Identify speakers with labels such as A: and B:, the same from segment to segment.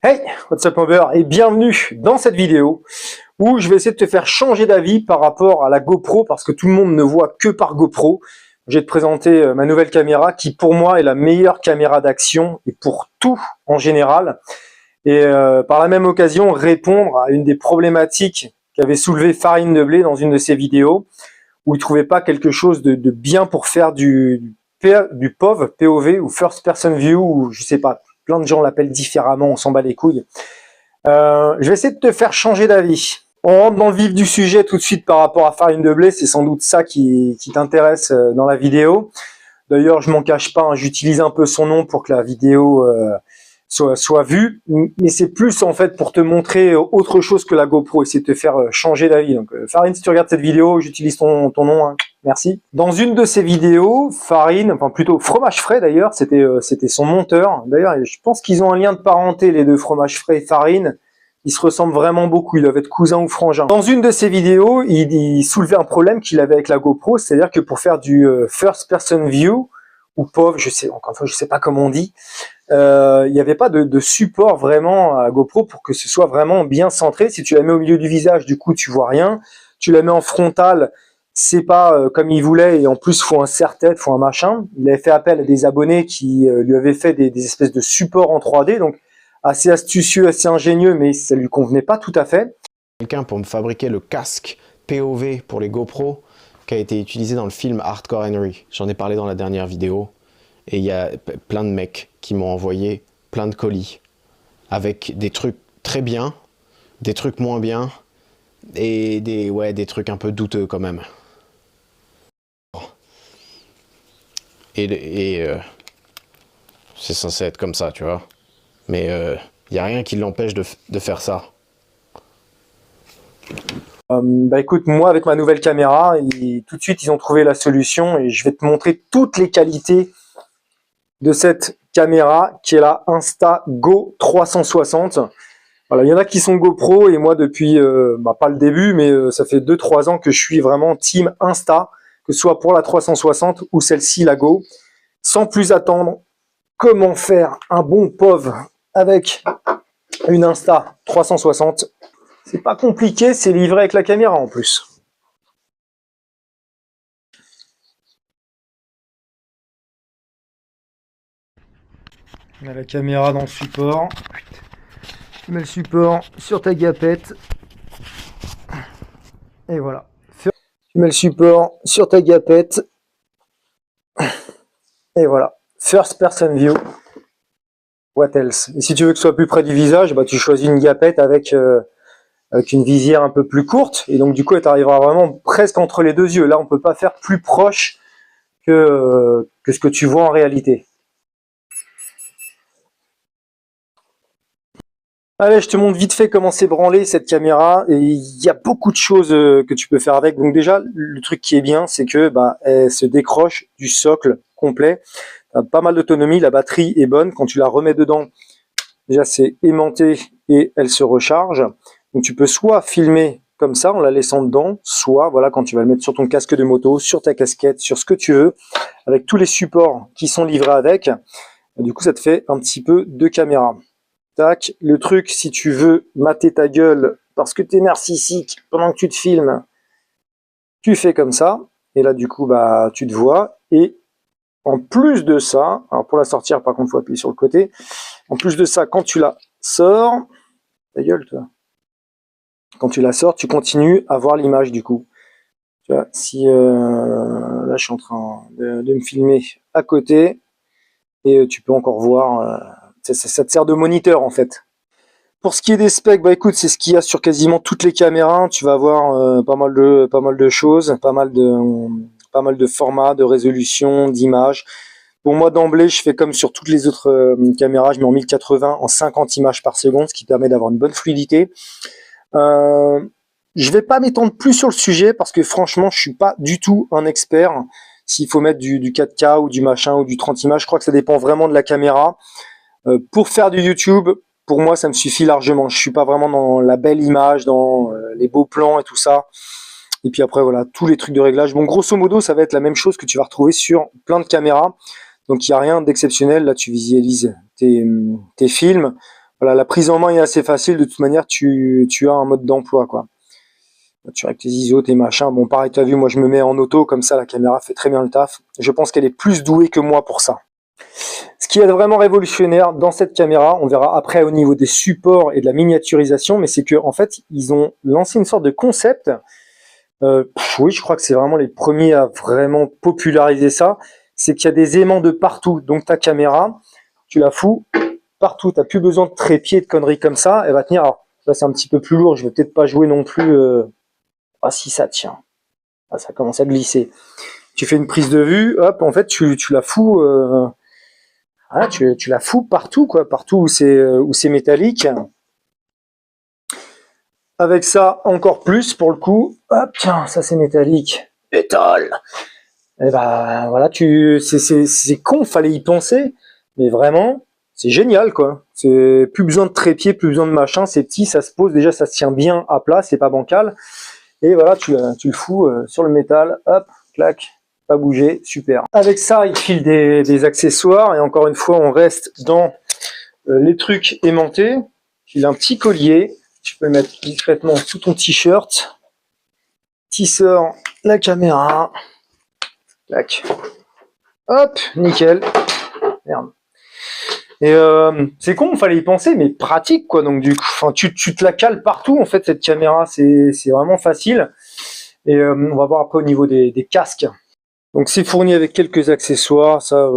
A: Hey, what's up Mover et bienvenue dans cette vidéo où je vais essayer de te faire changer d'avis par rapport à la GoPro parce que tout le monde ne voit que par GoPro. Je vais te présenter ma nouvelle caméra qui pour moi est la meilleure caméra d'action et pour tout en général. Et par la même occasion répondre à une des problématiques qu'avait soulevé Farine de Blé dans une de ses vidéos où il trouvait pas quelque chose de bien pour faire du POV ou First Person View ou je sais pas. Plein de gens l'appellent différemment, on s'en bat les couilles. Je vais essayer de te faire changer d'avis. On rentre dans le vif du sujet tout de suite par rapport à Farine de Blé, c'est sans doute ça qui t'intéresse dans la vidéo. D'ailleurs, je m'en cache pas, hein, j'utilise un peu son nom pour que la vidéo soit vue, mais c'est plus en fait pour te montrer autre chose que la GoPro, essayer de te faire changer d'avis. Donc Farine, si tu regardes cette vidéo, j'utilise ton nom, hein. Merci. Dans une de ces vidéos, Farine, enfin plutôt Fromage Frais d'ailleurs, c'était son monteur. D'ailleurs, je pense qu'ils ont un lien de parenté, les deux, Fromage Frais et Farine. Ils se ressemblent vraiment beaucoup, ils doivent être cousins ou frangins. Dans une de ces vidéos, il soulevait un problème qu'il avait avec la GoPro, c'est-à-dire que pour faire du First Person View, ou POV, je sais pas comment on dit, il n'y avait pas de support vraiment à GoPro pour que ce soit vraiment bien centré. Si tu la mets au milieu du visage, du coup, tu vois rien. Tu la mets en frontal, c'est pas comme il voulait, et en plus faut un serre-tête, faut un machin. Il avait fait appel à des abonnés qui lui avaient fait des espèces de supports en 3D, donc assez astucieux, assez ingénieux, mais ça lui convenait pas tout à fait.
B: Quelqu'un pour me fabriquer le casque POV pour les GoPro qui a été utilisé dans le film Hardcore Henry. J'en ai parlé dans la dernière vidéo, et il y a plein de mecs qui m'ont envoyé plein de colis avec des trucs très bien, des trucs moins bien, et des trucs un peu douteux quand même. Et c'est censé être comme ça, tu vois. Mais il n'y a rien qui l'empêche de faire ça.
A: Bah écoute, moi avec ma nouvelle caméra, tout de suite ils ont trouvé la solution et je vais te montrer toutes les qualités de cette caméra qui est la Instago 360. Voilà, il y en a qui sont GoPro et moi depuis, pas le début, mais ça fait 2-3 ans que je suis vraiment team Insta, que ce soit pour la 360 ou celle-ci, la Go. Sans plus attendre, comment faire un bon POV avec une Insta 360? C'est pas compliqué, c'est livré avec la caméra en plus. On a la caméra dans le support. Tu mets le support sur ta gapette. Et voilà. Tu mets le support sur ta gapette. Et voilà. First person view. What else? Et si tu veux que ce soit plus près du visage, bah, tu choisis une gapette avec une visière un peu plus courte. Et donc du coup, elle t'arrivera vraiment presque entre les deux yeux. Là, on peut pas faire plus proche que ce que tu vois en réalité. Allez, je te montre vite fait comment c'est branlé cette caméra, et il y a beaucoup de choses que tu peux faire avec. Donc déjà, le truc qui est bien, c'est que elle se décroche du socle complet. T'as pas mal d'autonomie, la batterie est bonne. Quand tu la remets dedans, déjà c'est aimanté et elle se recharge. Donc tu peux soit filmer comme ça en la laissant dedans, soit voilà quand tu vas le mettre sur ton casque de moto, sur ta casquette, sur ce que tu veux, avec tous les supports qui sont livrés avec. Et du coup, ça te fait un petit peu de caméra. Tac, le truc, si tu veux mater ta gueule parce que tu es narcissique pendant que tu te filmes, tu fais comme ça. Et là, du coup, tu te vois. Et en plus de ça, alors pour la sortir, par contre, il faut appuyer sur le côté. En plus de ça, quand tu la sors, ta gueule, toi. Quand tu la sors, tu continues à voir l'image, du coup. Tu vois, si là, je suis en train de me filmer à côté, et tu peux encore voir. Ça te sert de moniteur en fait. Pour ce qui est des specs, écoute, c'est ce qu'il y a sur quasiment toutes les caméras. Tu vas avoir pas mal de choses, pas mal de formats, de résolution, d'images. Pour moi d'emblée, je fais comme sur toutes les autres caméras, je mets en 1080 en 50 images par seconde, ce qui permet d'avoir une bonne fluidité. Je vais pas m'étendre plus sur le sujet parce que franchement, je suis pas du tout un expert. S'il faut mettre du 4K ou du machin ou du 30 images, je crois que ça dépend vraiment de la caméra. Pour faire du YouTube, pour moi, ça me suffit largement. Je suis pas vraiment dans la belle image, dans les beaux plans et tout ça. Et puis après, voilà, tous les trucs de réglage. Bon, grosso modo, ça va être la même chose que tu vas retrouver sur plein de caméras. Donc, il n'y a rien d'exceptionnel. Là, tu visualises tes films. Voilà, la prise en main est assez facile. De toute manière, tu as un mode d'emploi, quoi. Tu règles tes ISO, tes machins. Bon, pareil, tu as vu, moi je me mets en auto, comme ça la caméra fait très bien le taf. Je pense qu'elle est plus douée que moi pour ça. Ce qui est vraiment révolutionnaire dans cette caméra, on verra après au niveau des supports et de la miniaturisation, mais c'est que en fait, ils ont lancé une sorte de concept. Oui, je crois que c'est vraiment les premiers à vraiment populariser ça. C'est qu'il y a des aimants de partout. Donc ta caméra, tu la fous partout. Tu n'as plus besoin de trépied, de conneries comme ça. Elle va tenir. Alors, là, c'est un petit peu plus lourd. Je vais peut-être pas jouer non plus. Ah si, ça tient. Ah, ça commence à glisser. Tu fais une prise de vue. Hop, en fait, tu la fous. Voilà, tu la fous partout, quoi. Partout où c'est métallique. Avec ça, encore plus pour le coup. Hop, tiens, ça c'est métallique. Métal. Et ben voilà, c'est con, fallait y penser, mais vraiment, c'est génial, quoi. C'est plus besoin de trépied, plus besoin de machin, c'est petit, ça se pose, déjà ça se tient bien à plat, c'est pas bancal. Et voilà, tu le fous sur le métal, hop, clac, pas bouger, super. Avec ça, il file des accessoires, et encore une fois, on reste dans les trucs aimantés. Il a un petit collier. Tu peux le mettre discrètement sous ton t-shirt. Tu sors la caméra. Tac. Hop, nickel. Merde. Et c'est con, il fallait y penser, mais pratique, quoi. Donc du coup, enfin, tu te la cales partout, en fait, cette caméra. C'est vraiment facile. Et on va voir après au niveau des casques. Donc c'est fourni avec quelques accessoires. Ça, à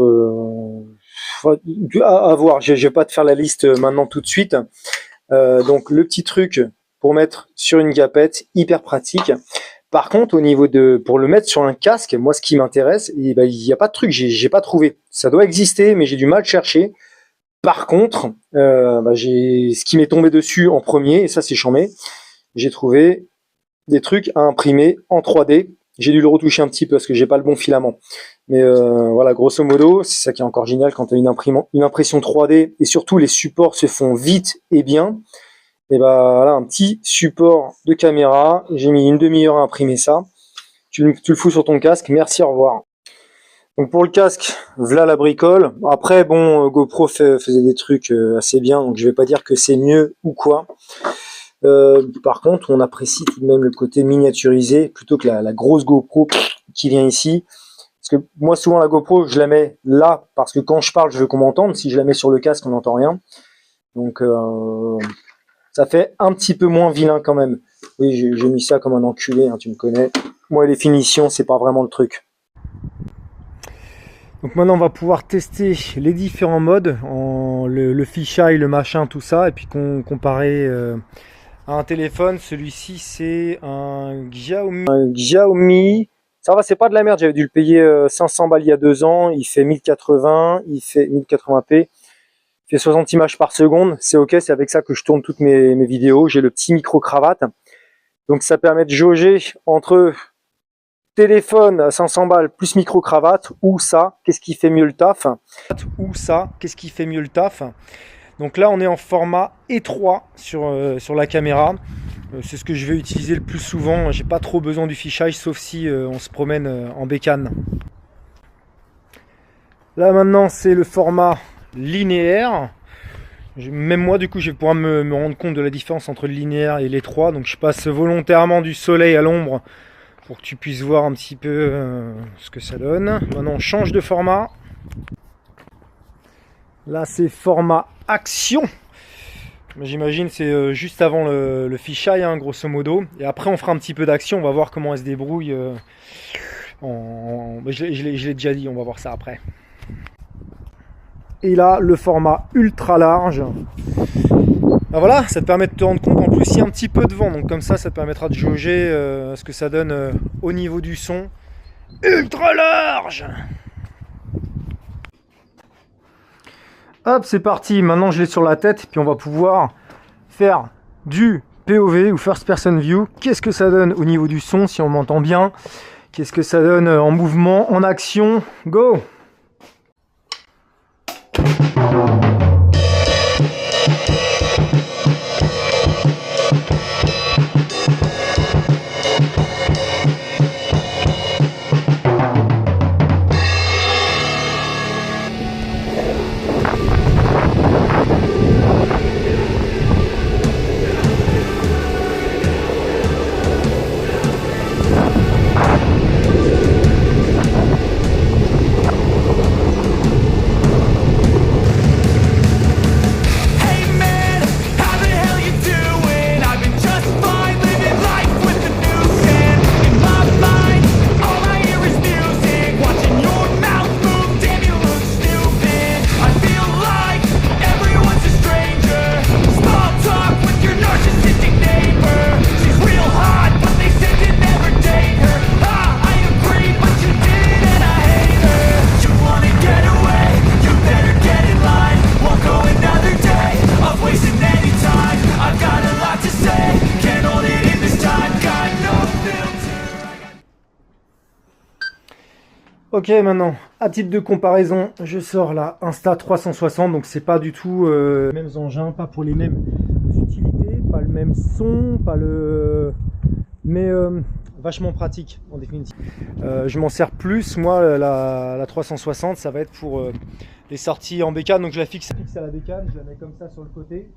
A: voir. Je vais pas te faire la liste maintenant tout de suite. Donc le petit truc pour mettre sur une gapette, hyper pratique. Par contre, au niveau pour le mettre sur un casque, moi ce qui m'intéresse, il n'y a pas de truc, j'ai pas trouvé. Ça doit exister, mais j'ai du mal à chercher. Par contre, j'ai ce qui m'est tombé dessus en premier, et ça c'est chambé, j'ai trouvé des trucs à imprimer en 3D. J'ai dû le retoucher un petit peu parce que j'ai pas le bon filament. Mais voilà, grosso modo, c'est ça qui est encore génial quand tu as une impression 3D et surtout les supports se font vite et bien. Et voilà, un petit support de caméra. J'ai mis une demi-heure à imprimer ça. Tu le fous sur ton casque. Merci, au revoir. Donc pour le casque, voilà la bricole. Après, bon, GoPro faisait des trucs assez bien, donc je vais pas dire que c'est mieux ou quoi. Par contre, on apprécie tout de même le côté miniaturisé plutôt que la grosse GoPro qui vient ici. Parce que moi, souvent, la GoPro, je la mets là parce que quand je parle, je veux qu'on m'entende. Si je la mets sur le casque, on n'entend rien. Donc, ça fait un petit peu moins vilain quand même. Oui, j'ai mis ça comme un enculé, hein, tu me connais. Moi, les finitions, c'est pas vraiment le truc. Donc maintenant, on va pouvoir tester les différents modes, le fisheye, le machin, tout ça, et puis comparer à un téléphone. Celui-ci, c'est un Xiaomi. Ça va, c'est pas de la merde. J'avais dû le payer 500 balles il y a 2 ans. Il fait 1080, il fait 1080p. Il fait 60 images par seconde. C'est ok, c'est avec ça que je tourne toutes mes vidéos. J'ai le petit micro-cravate. Donc ça permet de jauger entre téléphone à 500 balles plus micro-cravate ou ça, qu'est-ce qui fait mieux le taf. Ou ça, qu'est-ce qui fait mieux le taf. Donc là, on est en format étroit sur la caméra. C'est ce que je vais utiliser le plus souvent. J'ai pas trop besoin du fisheye, sauf si on se promène en bécane. Là maintenant, c'est le format linéaire. Même moi, du coup, je vais pouvoir me rendre compte de la différence entre le linéaire et l'étroit. Donc je passe volontairement du soleil à l'ombre pour que tu puisses voir un petit peu ce que ça donne. Maintenant, on change de format. Là, c'est format action. J'imagine c'est juste avant le fisheye, hein, grosso modo. Et après, on fera un petit peu d'action. On va voir comment elle se débrouille. Je l'ai déjà dit, on va voir ça après. Et là, le format ultra large. Ben voilà, ça te permet de te rendre compte. En plus, il y a un petit peu de vent. Donc comme ça te permettra de jauger ce que ça donne au niveau du son. Ultra large! Hop, c'est parti. Maintenant, je l'ai sur la tête. Puis on va pouvoir faire du POV ou First Person View. Qu'est-ce que ça donne au niveau du son, si on m'entend bien? Qu'est-ce que ça donne en mouvement, en action? Go! Ok, maintenant, à titre de comparaison, je sors la Insta360, donc c'est pas du tout les mêmes engins, pas pour les mêmes utilités, pas le même son, pas le... mais vachement pratique en définitive. Je m'en sers plus, moi, la 360, ça va être pour les sorties en bécane, donc je la fixe à la bécane, je la mets comme ça sur le côté,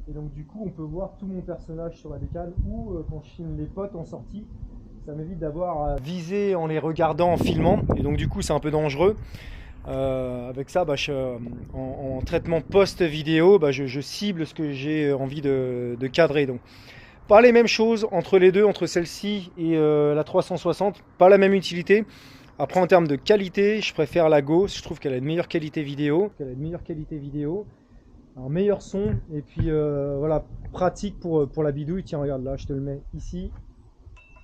A: et donc du coup on peut voir tout mon personnage sur la bécane, ou quand je filme les potes en sortie, ça m'évite d'avoir à viser en les regardant, en filmant, et donc du coup c'est un peu dangereux. Avec ça, en traitement post-vidéo, je cible ce que j'ai envie de cadrer. Donc, pas les mêmes choses entre les deux, entre celle-ci et la 360, pas la même utilité. Après, en termes de qualité, je préfère la Go, je trouve qu'elle a une meilleure qualité vidéo, un meilleur son, et puis voilà, pratique pour la bidouille. Tiens, regarde là, je te le mets ici.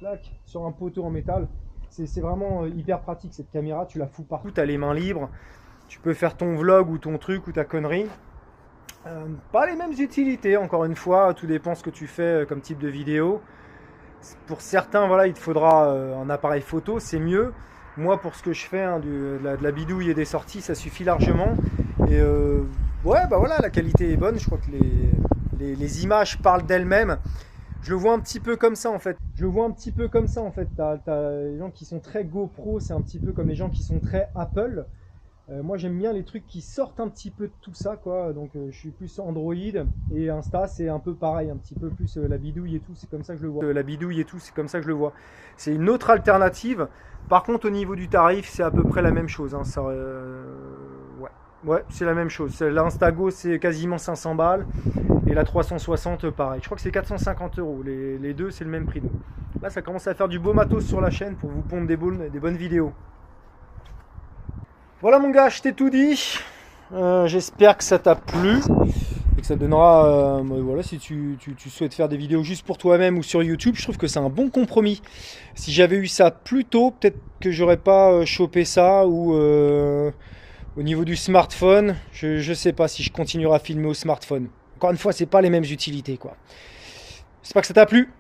A: Clac, sur un poteau en métal. C'est vraiment hyper pratique cette caméra, tu la fous partout, tu as les mains libres, tu peux faire ton vlog ou ton truc ou ta connerie. Pas les mêmes utilités, encore une fois, tout dépend ce que tu fais comme type de vidéo. Pour certains, voilà, il te faudra un appareil photo, c'est mieux. Moi, pour ce que je fais, hein, de la bidouille et des sorties, ça suffit largement. Et ouais, bah voilà, la qualité est bonne, je crois que les images parlent d'elles-mêmes. Je le vois un petit peu comme ça en fait. T'as les gens qui sont très GoPro, c'est un petit peu comme les gens qui sont très Apple. Moi j'aime bien les trucs qui sortent un petit peu de tout ça, quoi. Donc je suis plus Android, et Insta c'est un peu pareil, un petit peu plus la bidouille et tout, c'est comme ça que je le vois. C'est une autre alternative. Par contre au niveau du tarif c'est à peu près la même chose, hein. Ça, ouais, c'est la même chose. L'Instago c'est quasiment 500 balles. Et la 360 pareil, je crois que c'est 450 €, les deux c'est le même prix. Donc, là ça commence à faire du beau matos sur la chaîne pour vous pondre des bonnes vidéos. Voilà mon gars, je t'ai tout dit. J'espère que ça t'a plu et que ça te donnera, voilà, si tu souhaites faire des vidéos juste pour toi-même ou sur YouTube, je trouve que c'est un bon compromis. Si j'avais eu ça plus tôt, peut-être que j'aurais pas chopé ça, ou au niveau du smartphone, je sais pas si je continuerai à filmer au smartphone. Encore une fois, c'est pas les mêmes utilités, quoi. J'espère que ça t'a plu.